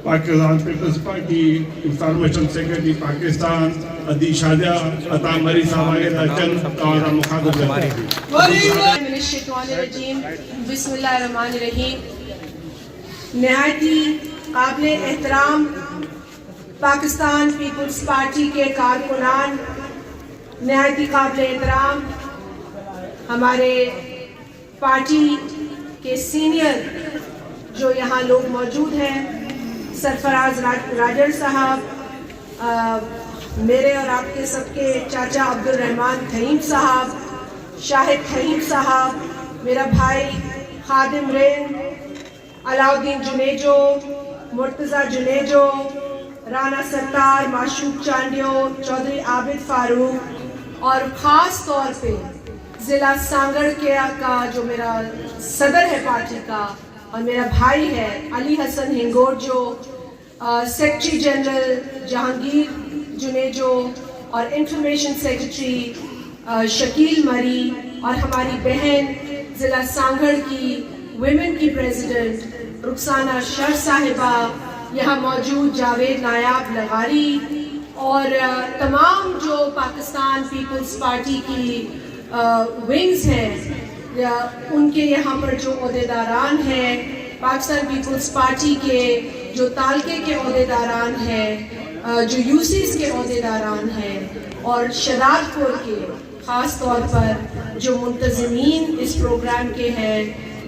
Pakistan peoples party इफ्तार मशल secretary Pakistan अदी शादिया अता मरी साहब आगे चंद तारा मुखातब बिस्मिल्लाहिर्रहमानिर्रहीम। नहायती काबिल एहतराम पाकिस्तान पीपल्स पार्टी के कारकुनान, नहायती काबिल एहतराम हमारे पार्टी के सीनियर जो यहाँ लोग मौजूद हैं, सरफराज राजर साहब, मेरे और आपके सबके चाचा अब्दुल रहमान थहीम साहब, शाहिद थहीम साहब, मेरा भाई खादिम रेन, अलाउद्दीन जुनेजो, मुर्तज़ा जुनेजो, राना सत्तार, माशूक चांडियो, चौधरी आबिद फारूक और ख़ास तौर पे ज़िला सांगड़ के का जो मेरा सदर है पार्टी का और मेरा भाई है अली हसन हिंगोरजो, सेक्रेटरी जनरल जहांगीर जुनेजो और इंफॉर्मेशन सेक्रेटरी शकील मरी और हमारी बहन ज़िला सांगड़ की विमेन की प्रेसिडेंट रुखसाना शर साहिबा, यहाँ मौजूद जावेद नायाब लगारी और तमाम जो पाकिस्तान पीपल्स पार्टी की विंग्स हैं, उनके यहाँ पर जो ओहदेदारान हैं, पाकिस्तान पीपल्स पार्टी के जो तालके के ओहदेदारान हैं, जो यूसीस के ओहदेदारान हैं और शदादपुर के ख़ास तौर पर जो मुंतज़मीन इस प्रोग्राम के हैं,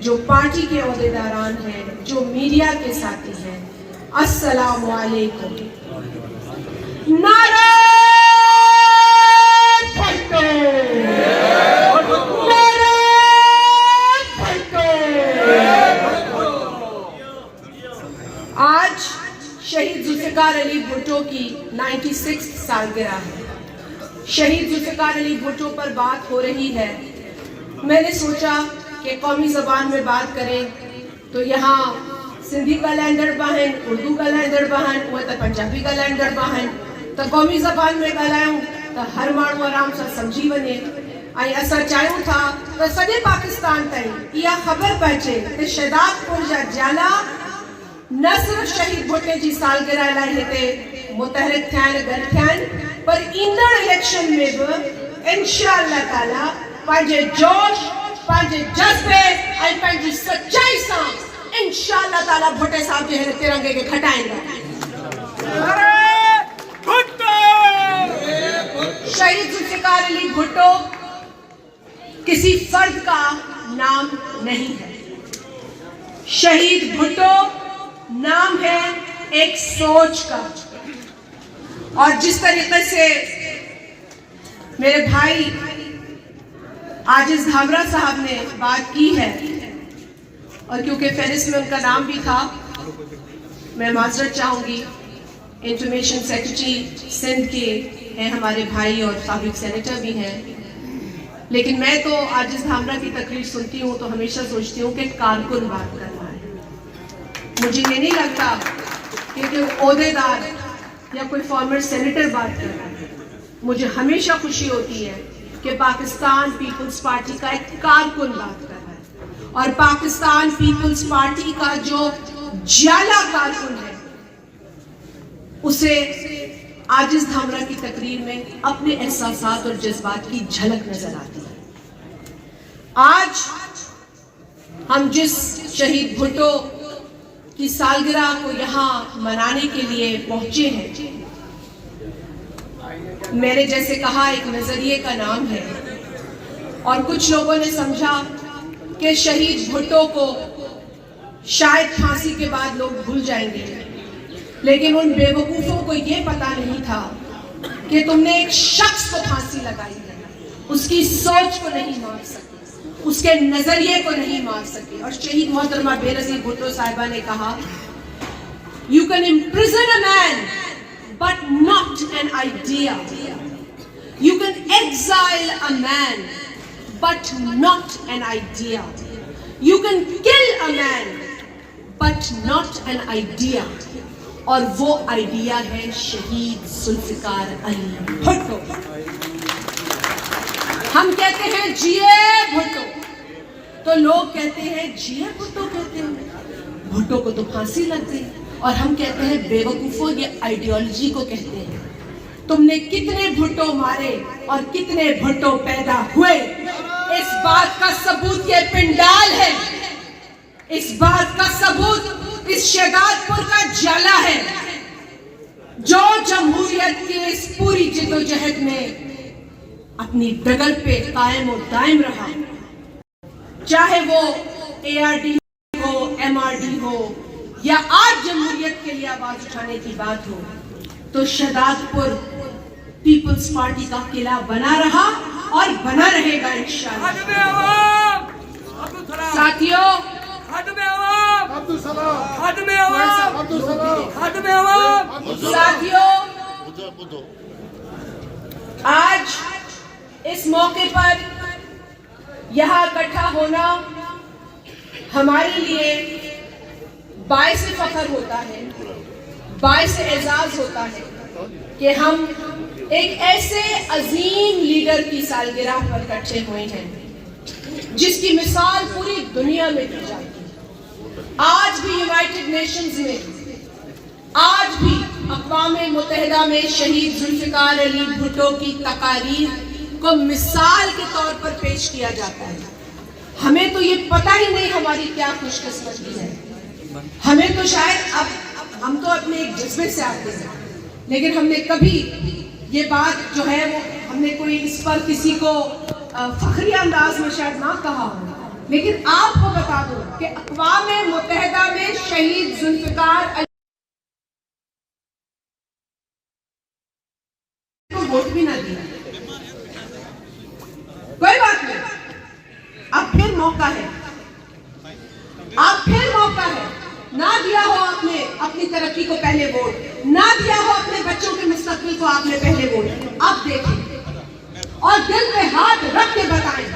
जो पार्टी के ओहदेदारान हैं, जो मीडिया के साथी हैं, अस्सलामु अलैकुम। नारे भट्टो, नारे भट्टो। आज शहीद जुल्फ़िकार अली भुट्टो की 96 सालगिरह है। शहीद जुल्फ़िकार अली भुट्टो पर बात हो रही है, मैंने सोचा कि कौमी ज़बान में बात करें तो यहाँ सिंधी ॻाल्हाईंदड़ बि आहिनि, उर्दू ॻाल्हाईंदड़ बि आहिनि, उहे त पंजाबी ॻाल्हाईंदड़ बि आहिनि, त क़ौमी ज़बान में ॻाल्हायूं त हर माण्हू आराम सां सम्झी वञे। ऐं असां चाहियूं था त सॼे पाकिस्तान ताईं इहा ख़बर पहुचे त शहदादपुर जा जाला न सिर्फ़ शहीद भुट्टे जी सालगिरह लाइ हिते मुतहरिक थिया आहिनि, गॾु थिया आहिनि, पर ईंदड़ इलेक्शन में बि इंशाअल्लाह ताला पंहिंजे जोश, पंहिंजे जज़्बे ऐं पंहिंजी सच्चाई सां इंशाअल्लाह ताला भुट्टे साहब जे हिन तिरंगे के खटाएंगे। शहीद जुल्फ़िकार अली भुट्टो किसी फर्द का नाम नहीं है, शहीद भुट्टो नाम है एक सोच का। और जिस तरीके से मेरे भाई आजिज धामरा साहब ने बात की है, और क्योंकि फहरिस्त में उनका नाम भी था, मैं माजरत चाहूँगी, इंफॉर्मेशन सेक्रेटरी सिंध के हैं हमारे भाई और साबिक सेनेटर भी हैं, लेकिन मैं तो आजिज धामरा की तकरीर सुनती हूँ तो हमेशा सोचती हूँ कि कारकुन बात कर रहा है। मुझे ये नहीं लगता कि कोई ओहदेदार या कोई फॉर्मर सेनेटर बात कर रहा है। मुझे हमेशा खुशी होती है कि पाकिस्तान पीपल्स पार्टी का एक कारकुन बात कर रहा है, और पाकिस्तान पीपल्स पार्टी का जो ज्याला कारकुन है उसे आजिज धामरा की तकरीर में अपने एहसासात और जज्बात की झलक नजर आती है। आज हम जिस शहीद भुट्टो की सालगिरह को यहाँ मनाने के लिए पहुंचे हैं, मैंने जैसे कहा एक नजरिए का नाम है, और कुछ लोगों ने समझा कि शहीद भुट्टो को शायद फांसी के बाद लोग भूल जाएंगे, लेकिन उन बेवकूफों को ये पता नहीं था कि तुमने एक शख्स को फांसी लगाई है, उसकी सोच को नहीं मार सके, उसके नजरिए को नहीं मार सके। और शहीद मोहतरमा बेनज़ीर भुट्टो साहिबा ने कहा, you can imprison a man but not an idea, you can exile a man but not an idea, you can kill a man but not an idea. और वो आइडिया है शहीद जुल्फ़िकार अली भुट्टो। हम कहते हैं जिए भुट्टो, तो लोग कहते हैं जिए भुट्टो कहते हैं, भुट्टो को तो फांसी लग गई, اور ہم کہتے ہیں بیوقوفوں، یہ آئیڈیالوجی کو کہتے ہیں۔ تم نے کتنے بھٹو مارے اور کتنے بھٹو پیدا ہوئے، اس بات کا ثبوت یہ پنڈال ہے، اس بات کا ثبوت اس شہداد پور کا جالا ہے، جو جمہوریت کی اس پوری جدوجہد میں اپنی ڈگل پہ قائم و دائم رہا، چاہے وہ ARD ہو، MRD ہو، یا آج جمہوریت کے لیے آواز اٹھانے کی بات ہو، تو شہداد پور پیپلز پارٹی کا قلعہ بنا رہا اور بنا رہے گا انشاءاللہ۔ ساتھیوں، آج اس موقع پر یہاں اکٹھا ہونا ہمارے لیے باعث فخر ہوتا ہے، باعث اعزاز ہوتا ہے کہ ہم ایک ایسے عظیم لیڈر کی سالگرہ پر اکٹھے ہوئے ہیں جس کی مثال پوری دنیا میں دی جاتی ہے۔ آج بھی یونائٹڈ نیشنز میں، آج بھی اقوام متحدہ میں شہید ذوالفقار علی بھٹو کی تقاریر کو مثال کے طور پر پیش کیا جاتا ہے۔ ہمیں تو یہ پتہ ہی نہیں ہماری کیا خوش قسمتی ہے، ہمیں تو شاید اب ہم تو اپنے ایک جذبے سے آتے ہیں، لیکن ہم نے کبھی یہ بات جو ہے وہ ہم نے کوئی اس پر کسی کو فخری انداز میں شاید نہ کہا ہو، لیکن آپ کو بتا دو کہ اقوام متحدہ میں شہید ذوالفقار علی کو ووٹ بھی نہ دیا، کوئی بات نہیں، اب پھر موقع ہے، اب پھر موقع ہے، نہ دیا ہو آپ نے اپنی ترقی کو پہلے ووٹ، نہ دیا ہو اپنے بچوں کے مستقبل کو آپ نے پہلے ووٹ، اب دیکھیں اور دل پہ ہاتھ رکھ کے بتائیں